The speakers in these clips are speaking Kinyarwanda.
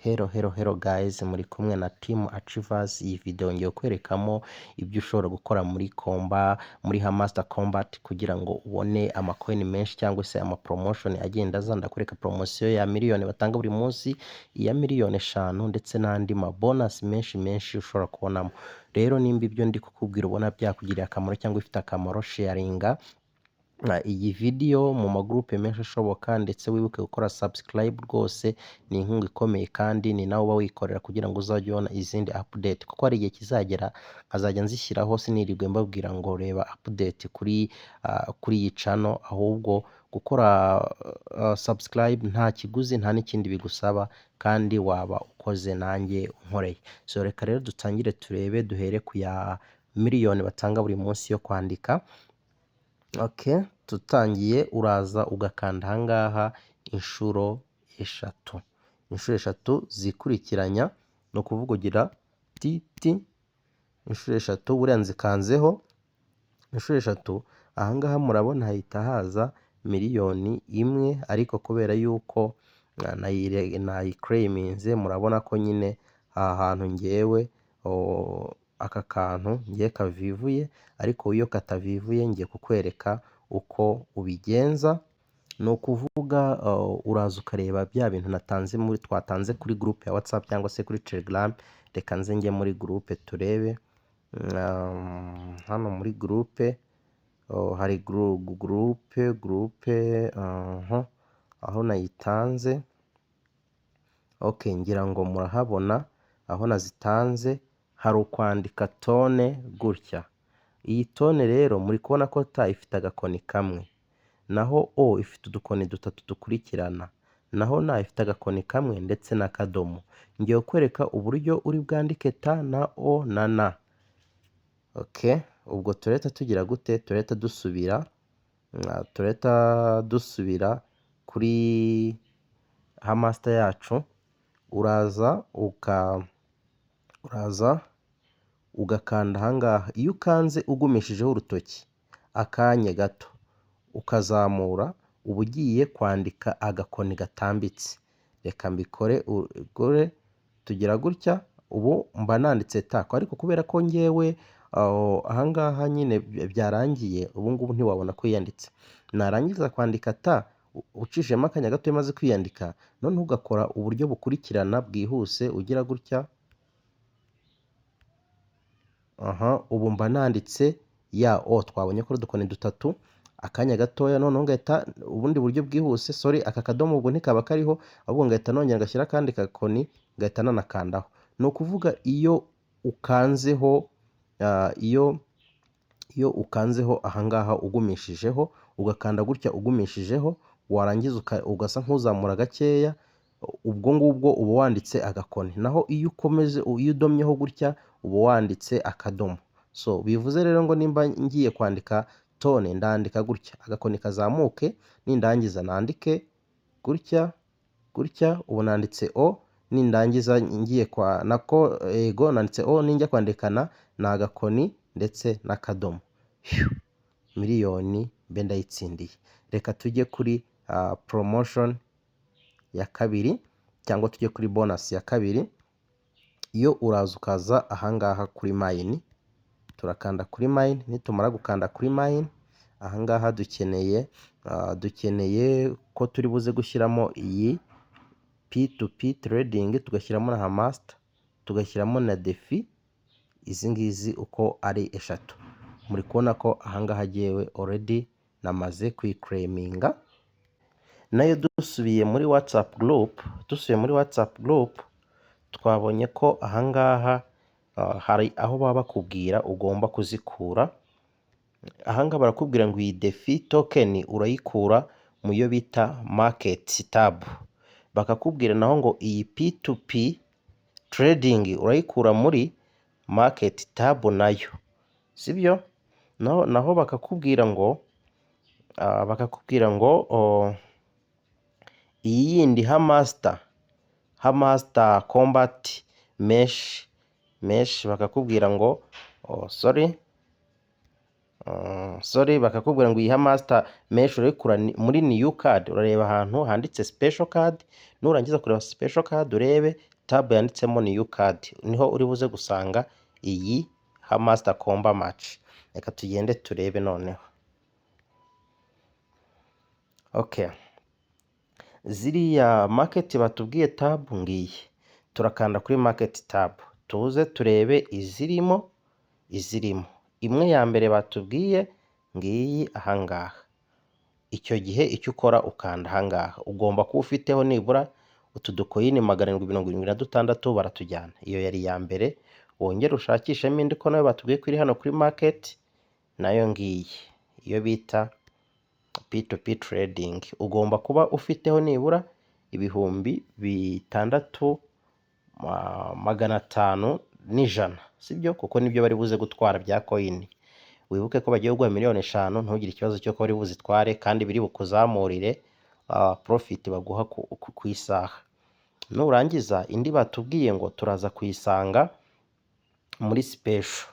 Hello guys, muri kumwe na Team Achievers. Iyi video ngiye kwerekamo ibyo ushobora gukora muri Master Combat kugira ngo ubone amacoin menshi cyangwa se ama promotion agenda azanda kureka promotion ya miliyoni batanga buri munsi, iya miliyoni 5 ndetse n'andi ma bonus menshi ushobora kubonamo. Rero nimba ibyo ndi kukubwira ubona byakugiriye akamaro cyangwa ifite akamaro, sharinga iyi video mu magroupe menshi ashoboka, ndetse wibuke gukora subscribe. Rwose ni inkunga ikomeye kandi ni nawe uba wikorera kugira ngo uzajye ubona izindi update, kuko hari igihe kizagera azajya nzishyiraho sinirirwe mbabwira ngo reba update kuri iyi channel, ahubwo gukora subscribe nta kiguzi nta n'ikindi bigusaba kandi waba ukoze nanjye unkoreye. So reka rero dutangire turebe, duhere ku ya miliyoni batanga buri munsi yo kwandika. Okay, tutangiye uraza ugakanda ahangaha inshuro eshatu zikurikiranya, no kuvuga ugira titi inshuro eshatu. Buriya nzikanzeho inshuro eshatu, ahangaha murabona hahita haza miliyoni 1, ariko kubera yuko nayiclaiminze murabona ko nyine aha hantu ngewe aka kantu ngiye kavivuye, ariko iyo katavivuye ngiye kukwereka uko ubigenza. No kuvuga uraza ukareba bya bintu twatanze kuri groupe ya WhatsApp cyangwa se kuri Telegram. Reka nze njye muri groupe turebe. Hano muri groupe hari groupe aho nayitanze. Okay, ngira ngo murahabona aho nazitanze hari ukwandika tone gutya. Iyi tone rero muri kubona ko ta ifite agakoni kamwe, naho o ifite udukoni 3 dukurikirana, naho na ifite agakoni kamwe ndetse n'akadomo. Ngiye kwereka uburyo uri bwandike ta na o na na. Okay, ubwo tureta tugira gute? Tureta dusubira kuri master yacu. Uraza ugakanda ahangaha. Iyo ukanze ugumishijeho urutoki akanya gato ukazamura, uba ugiye kwandika agakoni gatambitse. Reka mbikore tugira gutya. Ubu mba nanditse tako, ariko kubera ko ngewe ahangaha nyine byarangiye, ubu ngubu ntiwabona ko yanditse. Narangiza kwandika ta ucishemo akanya gato imaze kwiyandika, none ugakora uburyo bukurikirana bwihuse ugira gutya. Ubu mba nanditse ya o twabonye ko udukoni 3 akanya gatoya, none ngahita ubundi buryo bwihuse. Sorry, aka kadomo ubwo ntikaba kariho, ahubwo ngahita nongera ngashyira kandi kakoni ngahita nanakandaho. No kuvuga iyo ukanzeho ukanzeho ahangaha ugumishijeho, ugakanda gutya ugumishijeho, warangiza ugasa nk'uzamura gakeya, ubwo ngubwo uba wanditse agakoni. Naho iyo udomyeho gutya uba wanditse akadomo. So bivuze rero ngo nimba ngiye kwandika tone ndandika gutya, agakoni kazamuke, nindangiza nandike gutya. Ubu nanditse o, nindangiza ngiye nanditse o, ninjya kwandikana na agakoni ndetse n'akadomo. Miliyoni mbe ndayitsindiye. Reka tujye kuri promotion ya kabiri, cyangwa tujye kuri bonus ya kabiri. Iyo uraza ukaza ahangaha kuri mine, turakanda kuri mine. Nitumara gukanda kuri mine, ahangaha dukeneye ko turi buze gushyiramo iyi P2P trading, tugashyiramo na master, tugashyiramo na defi. Izi ngizi uko ari eshatu. Muri kubona ko ahangaha jewe already namaze kwiclaiminga. Nayo dusubiye muri WhatsApp group, twabonye ko ahangaha hari aho baba bakubwira ugomba kuzikura. Ahangaha barakubwira ngo iyi defi token urayikura mu yo bita market tab. Bakakubwira naho ngo iyi P2P trading urayikura muri market tab nayo, sibyo? Naho bakakubwira ngo iyi yindi master combat mesh bakakubwira ngo sorry, sorry bakakubwira ngo iyiha master mesh urekura muri new card urareba ahantu handitse special card nurangiza kureba special card urebe tab yanditsemo new card niho uri buze gusanga iyi ha master comba match. Reka tugende turebe noneho. Okay, ziriya market batubwiye tab ngiyi, turakanda kuri market tab tuze turebe izirimo. Imwe ya mbere batubwiye ngiyi ahangaha. Icyo gihe icyo ukora ukanda ahangaha, ugomba kuba ufiteho nibura utu dukoyini 776 baratujyana. Iyo yari ya mbere, wongere ushakishemo indi ko nayo batubwiye ko iri hano kuri market, nayo ngiyi iyo bita P2P trading. Ugomba kuba ufiteho nibura 6,500 sibyo, kuko nibyo bari buze gutwara bya coin. Wibuke ko bagiye kuguha miliyoni 5, ntugire ikibazo cyo ko bari buzitware, kandi biri bukuzamurire profit baguha ku isaha. Nurangiza indi batubwiye ngo turaza kuyisanga muri special,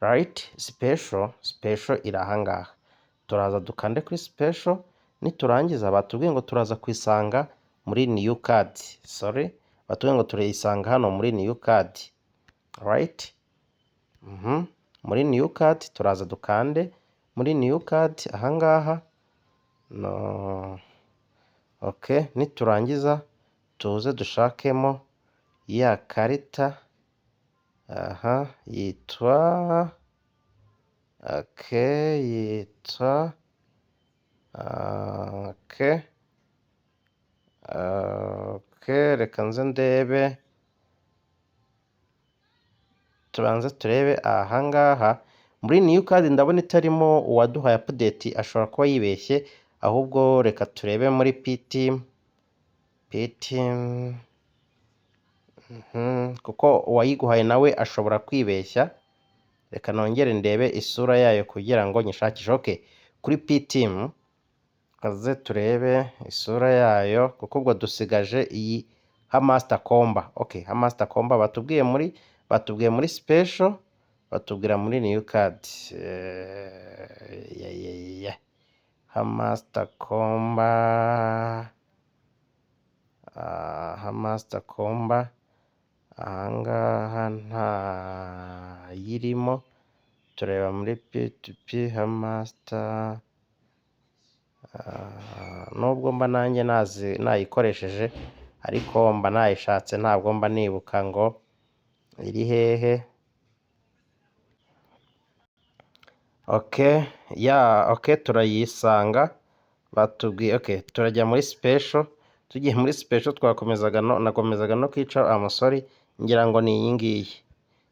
right? Special iri ahangaha, turaza dukande kuri special. Niturangiza batubwiye ngo turaza kuyisanga muri new card, sorry batubwiye ngo turayisanga hano muri new card, right? Muri new card turaza dukande muri new card ahangaha no. Okay, niturangiza tuze dushakemo ya karita yitwa reka nze ndebe, tubanze turebe ahangaha muri new card. Ndabona itarimo uwaduhaye update, ashobora kuba yibeshye, ahubwo reka turebe muri P-team kuko uwayiguhaye nawe ashobora kwibeshya. Reka nongere ndebe isura yayo kugira ngo nyishakishe. Okay, kuri P-team kaze turebe isura yayo, kuko ubwo dusigaje iyi ha master comba. Okay, ha master comba batubwiye muri special, batubwira muri new card. Ha master comba ahangaha nta yirimo. Tureba muri P2P ha master, nubwo mba nanjye nayikoresheje, ariko mba nayishatse, ntabwo mba nibuka ngo iri hehe. Okay, turayisanga batubwiye. Okay, turajya muri special. Tugiye muri special nakomezaga no kwica amusori, ngira ngo ni iyi ngiyi.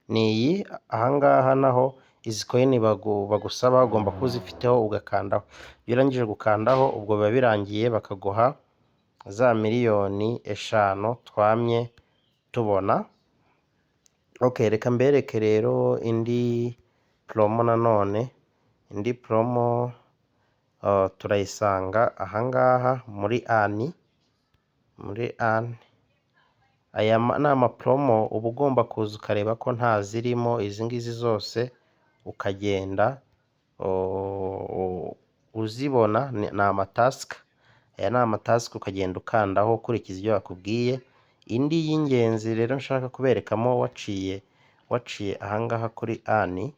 Ni iyi ahangaha naho izi coin bagusaba ugomba kuzifiteho ugakandaho. Iyo urangije gukandaho ubwo biba birangiye, bakaguha za miliyoni 5 twamye tubona. Okay, reka mbereke rero indi promo nanone. Indi promo turayisanga ahangaha muri ani. Aya ni amapromo uba ugomba kuza ukareba ko nta zirimo. Izi ngizi zose ukagenda uzibona, ni amatask. Aya ni amatask ukagenda ukandaho ukurikiza ibyo bakubwiye. Indi y'ingenzi rero nshaka kuberekamo waciye ahangaha kuri ani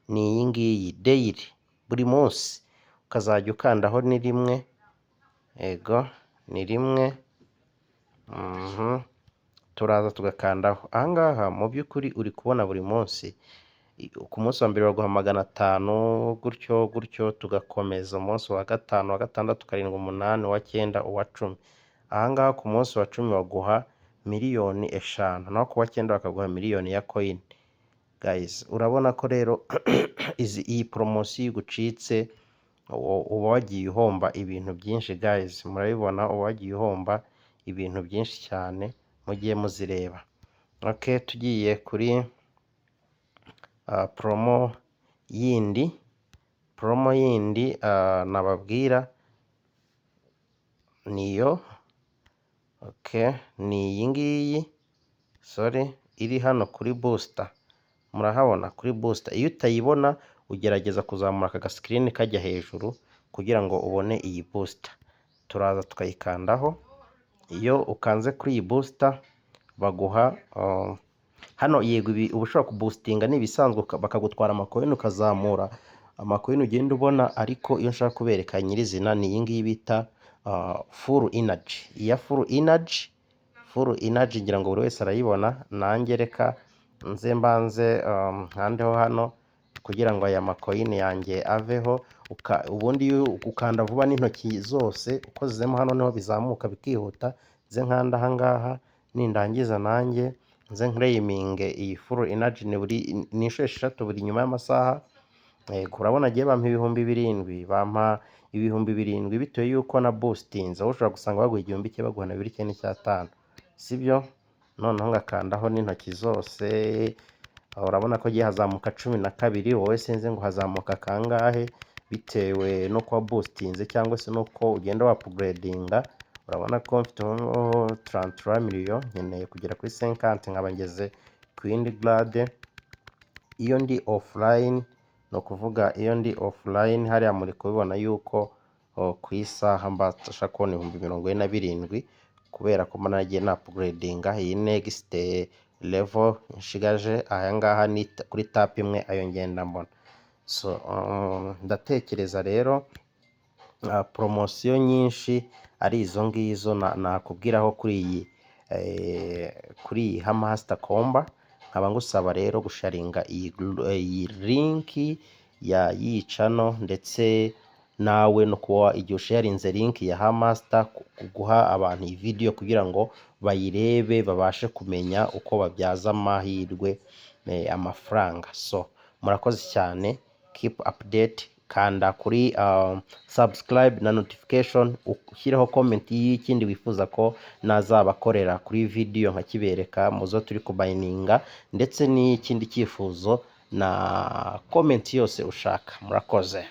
ni iyi ngiyi daily, buri munsi ukazajya ukandaho. Ni rimwe, ego ni rimwe. Turaza tugakandaho ahangaha. Mu by'ukuri uri kubona buri munsi, ku munsi wa mbere baguha 500, gutyo tugakomeza. Umunsi wa 5, wa 6, 7, 8, wa 9, uwa 10. Ahangaha ku munsi wa 10 baguha miliyoni 5, naho ku wa 9 bakaguha miliyoni ya coin. Guys, urabona ko rero iyi promotion igucitse uba wagiye uhomba ibintu byinshi. Guys, murabibona, uba wagiye uhomba ibintu byinshi cyane, mugiye muzireba. Okay, tugiye kuri promo yindi. Nababwira niyo. Okay, ni iyi ngiyi, sorry, iri hano kuri booster. Murahabona kuri booster. Iyo utayibona ugerageza kuzamura aka screen kajya hejuru kugira ngo ubone iyi booster. Turaza tukayikandaho. Iyo ukanze kuri iyi booster baguha hano yego ibi uba ushobora kuboostinga n'ibisanzwe bakagutwara amakoini ukazamura amakoini ugenda ubona, ariko iyo nshaka kubereka nyirizina ni iyi ngiyi bita full energy. Iya full energy ngira ngo buri wese arayibona. Nanjye reka nze mbanze nkandeho hano kugira ngo aya makoini yanjye aveho. Ubundi ukanda vuba n'intoki zose ukozemo hano niho bizamuka bikihuta. Nze nkanda aha ngaha, nindangiza nanjye nze nklayiminge iyi full energy ni inshuro 6 buri nyuma y'amasaha. Urabona agiye bampa ibihumbi 7, bampa ibihumbi 7 bitewe yuko na boostinze. Aho ushobora gusanga baguha 1,000 baguha na 2,500, sibyo? Noneho ngakandaho n'intoki zose. Urabona ko giye hazamuka 12. Wowe sinzi ngo hazamuka kangahe bitewe no kwa boostinze cyangwa se nuko ugenda wa upgradinga. Urabona ko mfite 33 million, nkeneye kugera kuri 50 nkaba ngeze ku yindi grade. Iyo ndi offline, no kuvuga iyo ndi offline hariya muri kubibona yuko ku isaha mbasha kubona 47,000 kubera ko nagiye na upgradinga. Iyi next level nshigaje aya ngaha ni kuri tap imwe ayo ngenda mbona. So ndatekereza rero promotion nyinshi ari izo ngizo nakubwiraho kuri iyi Hamster Comba. Nkaba ngusaba rero gusharinga iyi link ya iyi channel, ndetse nawe no kuba igihe usharinze link ya Hamster guha abantu iyi video kugira ngo bayirebe babashe kumenya uko babyaza amahirwe amafaranga. So murakoze cyane, keep update. Kanda kuri subscribe na notification, ushyireho comment y'ikindi wifuza ko nazabakorera kuri video nkakibereka muzo turi kubayininga, ndetse n'ikindi cyifuzo na comment yose ushaka. Murakoze.